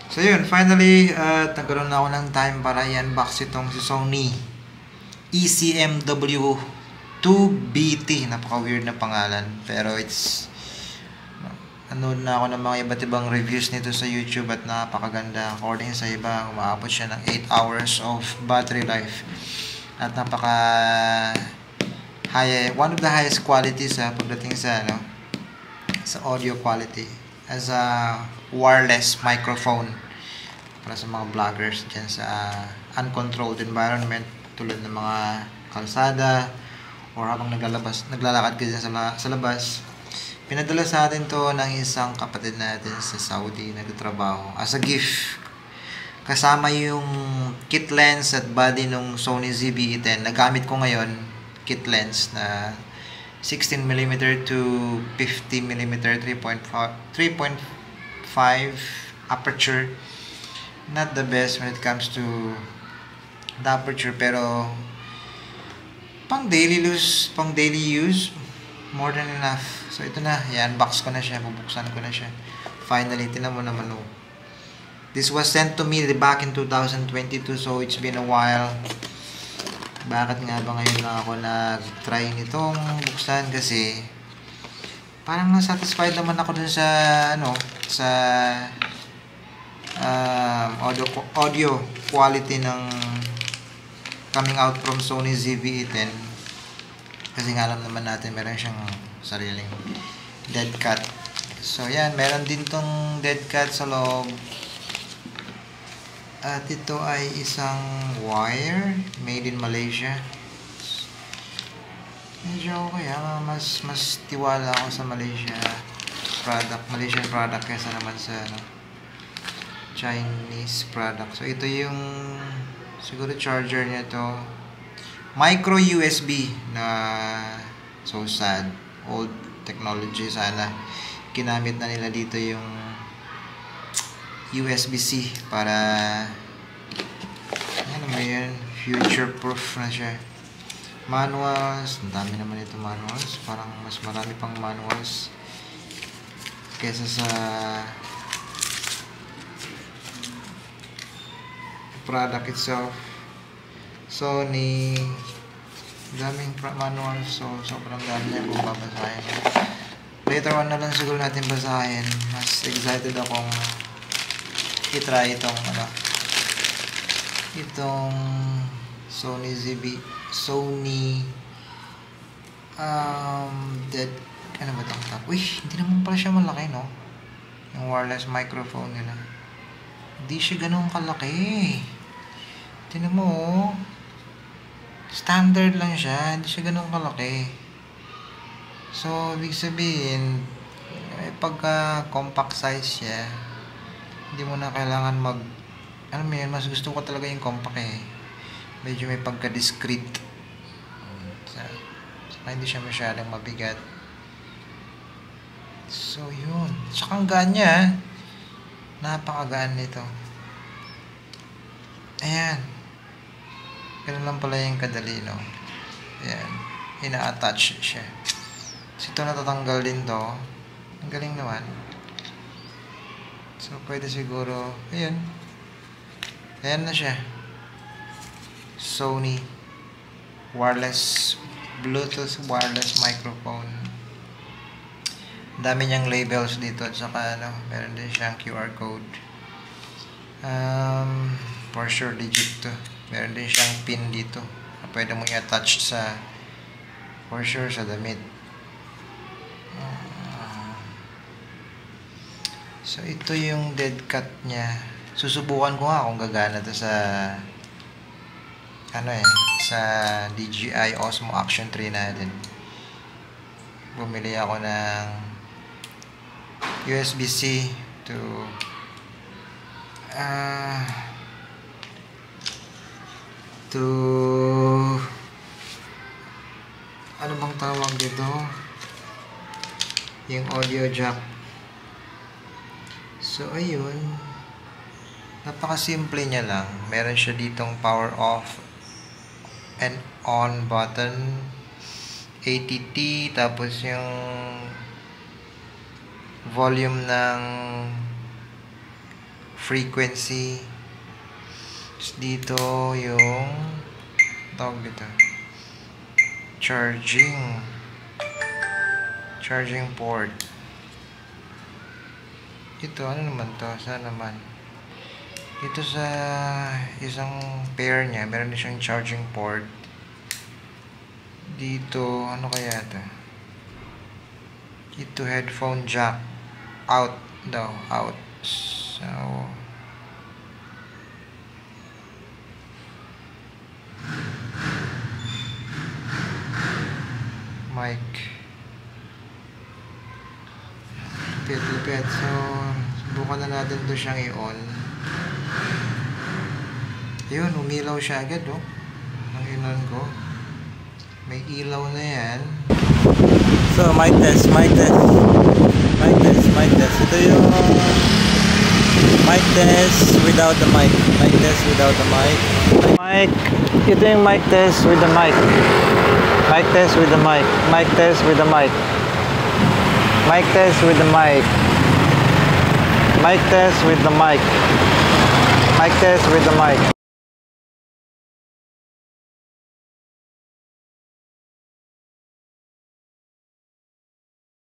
So yun, finally, nagkaroon na ako ng time para i-unbox itong si Sony ECMW2BT. Napaka-weird na pangalan. Pero nanood na ako ng mga iba't ibang reviews nito sa YouTube at napakaganda. According sa iba, umaabot siya ng 8 hours of battery life. At napaka high, one of the highest qualities pagdating sa audio quality as a wireless microphone para sa mga vloggers dyan sa uncontrolled environment tulad ng mga kalsada or habang naglalakad ka dyan sa labas. Pinadala sa atin to ng isang kapatid natin sa Saudi nagtatrabaho as a gift. Kasama yung kit lens at body ng Sony ZV-E10. Nagamit ko ngayon kit lens na 16mm to 50mm 3.5 aperture. Not the best when it comes to the aperture, pero pang daily use more than enough. So ito na, i-unbox ko na siya, bubuksan ko na siya. Finally, tinan mo naman oh. This was sent to me back in 2022, so it's been a while. Bakit nga ba ngayon lang ako nag-try nitong buksan? Kasi parang na-satisfied naman ako dun sa audio quality ng coming out from Sony ZV-E10. Kasi nga alam naman natin meron siyang sariling dead cat. So yan, meron din tong dead cat sa loob. At ito ay isang wire made in Malaysia. Medyo okay, mas tiwala ako sa Malaysian product kaysa naman sa Chinese product. So ito yung siguro charger niya to. Micro USB na so sad. Old technology sana. Kinamit na nila dito yung USB-C para ano ba yun? Future proof na siya. Manuals. Ang dami naman ito manuals. Parang mas marami pang manuals kesa sa product itself. Sony, daming manuals, so sobrang dami na kung babasahin. Later on na lang siguro natin basahin. Mas excited akong i-try itong Sony dead, ano ba itong top? Uy, hindi naman pala siya malaki, no? Yung wireless microphone nila. Hindi siya ganun kalaki. Tingnan mo, oh. Standard lang siya. Hindi siya ganun kalaki. So, ibig sabihin, pagka compact size siya, hindi mo na kailangan mas gusto ko talaga yung compact eh. Medyo may pagka-discreet. Saka hindi siya masyadong mabigat. So, yun. Saka ang gaan niya, napakagaan nito. Ayan. Ganun lang pala yung kadali, no? Ayan. Ina-attach siya. So, ito natatanggal din to. Ang galing naman. So, pwede siguro, ayan. Ayan na siya. Sony Bluetooth wireless microphone. Dami niyang labels dito at saka meron din siyang QR code. For sure digit to. Meron din siyang pin dito na pwede mo i-attach for sure sa damit. So ito yung dead cat niya. Susubukan ko nga kung gagana to sa sa DJI Osmo Action 3 natin. Bumili ako ng USB-C to ano bang tawag dito? Yung audio jack. So ayun, napakasimple niya lang. Meron siya ditong power off and on button, ATT, tapos yung volume ng frequency. Tapos dito yung tawag dito, charging port. Ito ano naman to? Saan naman? Ito sa isang pair niya, meron din siyang charging port. Dito ano kaya ito? Ito headphone jack, out daw, out. So mic, lupit. So subukan na natin to siyang i-on. Yun, umilaw siya agad, oh. Nang inon ko, may ilaw na yan. So mic test. Ito yung mic test without the mic. Ito yung mic test with the mic. Mic test with the mic. Mic test with the mic. Mic test with the mic. Mic test with the mic. Mic test with the mic.